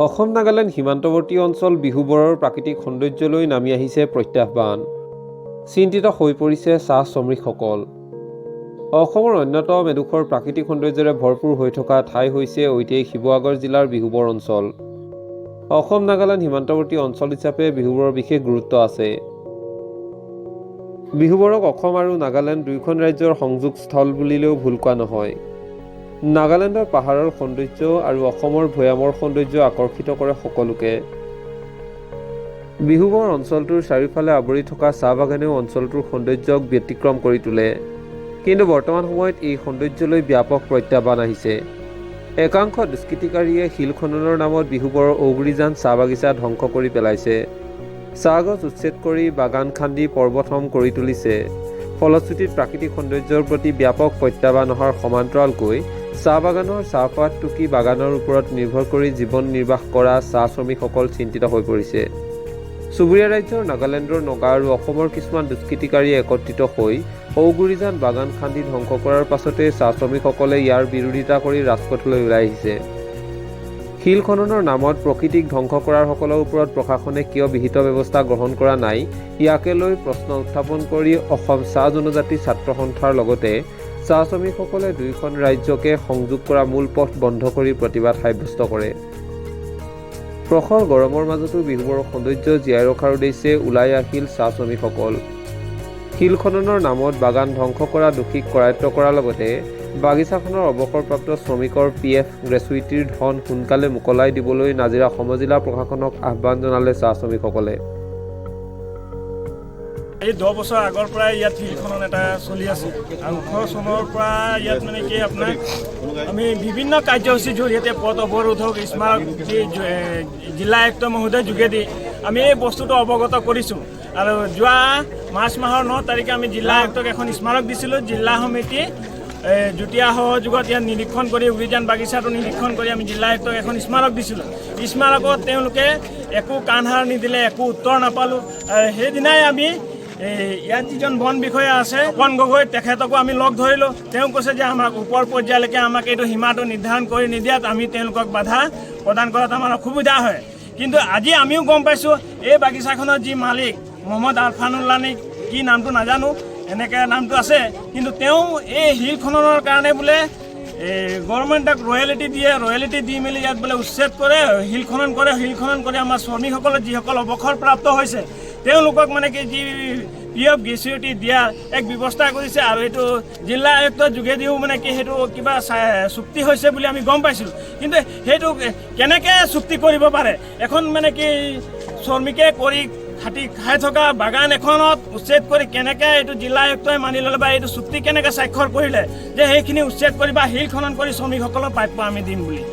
অসম নাগালেণ্ড সীমান্তৱৰ্তী অঞ্চল বিহুবৰৰ প্ৰাকৃতিক সৌন্দৰ্যলৈ নামি আহিছে প্ৰত্যাহ্বান। চিন্তিত হৈ পৰিছে চাহ শ্ৰমিকসকল। অসমৰ অন্যতম এডোখৰ প্ৰাকৃতিক সৌন্দৰ্যৰে ভৰপূৰ হৈ থকা ঠাই হৈছে ঐতিহাসিক শিৱসাগৰ জিলাৰ বিহুবৰ অঞ্চল। অসম নাগালেণ্ড সীমান্তৱৰ্তী অঞ্চল হিচাপে বিহুবৰৰ বিশেষ গুৰুত্ব আছে। বিহুবৰক অসম আৰু নাগালেণ্ড দুয়োখন ৰাজ্যৰ সংযোগস্থল বুলিলেও ভুল কোৱা নহয়। নাগালেণ্ডৰ পাহাৰৰ সৌন্দৰ্য আৰু অসমৰ ভৈয়ামৰ সৌন্দৰ্য আকৰ্ষিত কৰে সকলোকে। বিহুবৰ অঞ্চলটোৰ চাৰিওফালে আৱৰি থকা চাহ বাগানেও অঞ্চলটোৰ সৌন্দৰ্যক ব্যতিক্ৰম কৰি তোলে। কিন্তু বৰ্তমান সময়ত এই সৌন্দৰ্যলৈ ব্যাপক প্ৰত্যাহ্বান আহিছে। একাংশ দুষ্কৃতিকাৰীয়ে শিল খননৰ নামত বিহুবৰৰ ঔগুৰিজান চাহ বাগিচা ধ্বংস কৰি পেলাইছে। চাহ গছ উচ্ছেদ কৰি বাগান খান্দি পৰ্বতম কৰি তুলিছে। ফলশ্ৰুতিত প্ৰাকৃতিক সৌন্দৰ্যৰ প্ৰতি ব্যাপক প্ৰত্যাহ্বান অহাৰ সমান্তৰালকৈ চাহ বাগানৰ চাহপাত টুকি বাগানৰ ওপৰত নিৰ্ভৰ কৰি জীৱন নিৰ্বাহ কৰা চাহ শ্ৰমিকসকল চিন্তিত হৈ পৰিছে। চুবুৰীয়া ৰাজ্যৰ নাগালেণ্ডৰ নগা আৰু অসমৰ কিছুমান দুষ্কৃতিকাৰীয়ে একত্ৰিত হৈ ঔগুৰিজান বাগান খান্দি ধ্বংস কৰাৰ পাছতে চাহ শ্ৰমিকসকলে ইয়াৰ বিৰোধিতা কৰি ৰাজপথলৈ ওলাই আহিছে। শিল খননৰ নামত প্ৰকৃতিক ধ্বংস কৰাৰসকলৰ ওপৰত প্ৰশাসনে কিয় বিহিত ব্যৱস্থা গ্ৰহণ কৰা নাই, ইয়াকে লৈ প্ৰশ্ন উত্থাপন কৰি অসম চাহ জনজাতি ছাত্ৰ সন্থাৰ লগতে চাহ শ্ৰমিকসকলে দুয়োখন ৰাজ্যকে সংযোগ কৰা মূল পথ বন্ধ কৰি প্ৰতিবাদ সাব্যস্ত কৰে। প্ৰখৰ গৰমৰ মাজতো বিহুবৰৰ সৌন্দৰ্য জীয়াই ৰখাৰ উদ্দেশ্যে ওলাই আহিল চাহ শ্ৰমিকসকল। শিল খননৰ নামত বাগান ধ্বংস কৰা দোষীক কৰায়ত্ব কৰাৰ লগতে বাগিচাখনৰ অৱসৰপ্ৰাপ্ত শ্ৰমিকৰ PF গ্ৰেচুইটিৰ ধন সোনকালে মোকলাই দিবলৈ নাজিৰা সমজিলা প্ৰশাসনক আহ্বান জনালে চাহ শ্ৰমিকসকলে। এই 10 বছৰ আগৰ পৰাই ইয়াত শিল খনন এটা চলি আছে আৰু 18 চনৰ পৰা ইয়াত মানে কি আপোনাৰ আমি বিভিন্ন কাৰ্যসূচীৰ জৰিয়তে পথ অৱৰোধক স্মাৰক জিলা আয়ুক্ত মহোদয়ৰ যোগেদি আমি এই বস্তুটো অৱগত কৰিছোঁ আৰু যোৱা মাৰ্চ মাহৰ 9 তাৰিখে আমি জিলা আয়ুক্তক এখন স্মাৰক দিছিলোঁ। জিলা সমিতি যুটীয়া সহযোগত ইয়াত নিৰীক্ষণ কৰি অভিযান বাগিচাটো নিৰীক্ষণ কৰি আমি জিলা আয়ুক্তক এখন স্মাৰক দিছিলোঁ। স্মাৰকত তেওঁলোকে একো কাণসাৰ নিদিলে, একো উত্তৰ নাপালোঁ। সেইদিনাই আমি ইয়াত যিজন বন বিষয়া আছে বন গগৈ, তেখেতকো আমি লগ ধৰিলোঁ। তেওঁ কৈছে যে আমাক ওপৰ পৰ্যায়লৈকে আমাক এইটো সীমাটো নিৰ্ধাৰণ কৰি নিদিয়াত আমি তেওঁলোকক বাধা প্ৰদান কৰাত আমাৰ অসুবিধা হয়। কিন্তু আজি আমিও গম পাইছোঁ এই বাগিচাখনৰ যি মালিক মহম্মদ আৰফানুল্লাহ, কি নামটো নাজানো, এনেকৈ নামটো আছে, কিন্তু তেওঁ এই শিল খননৰ কাৰণে বোলে গভৰ্ণমেণ্টক ৰয়েলিটি দি মেলি ইয়াত বোলে উচ্ছেদ কৰে, শিল খনন কৰে আমাৰ শ্ৰমিকসকলে যিসকল অৱসৰপ্ৰাপ্ত হৈছে তেওঁলোকক মানে কি যি PF গ্ৰেচুইটি দিয়া এক ব্যৱস্থা কৰিছে আৰু এইটো জিলা আয়ুক্তৰ যোগেদিও মানে কি সেইটো কিবা চুক্তি হৈছে বুলি আমি গম পাইছিলোঁ। কিন্তু সেইটো কেনেকৈ চুক্তি কৰিব পাৰে? এখন মানে কি শ্ৰমিকে কৰি খাই থকা বাগান এখনত উচ্ছেদ কৰি কেনেকৈ এইটো জিলা আয়ুক্তই মানি ল'লে বা এইটো চুক্তি কেনেকৈ স্বাক্ষৰ কৰিলে যে সেইখিনি উচ্ছেদ কৰি বা শিল খনন কৰি শ্ৰমিকসকলৰ প্ৰাপ্য আমি দিম বুলি?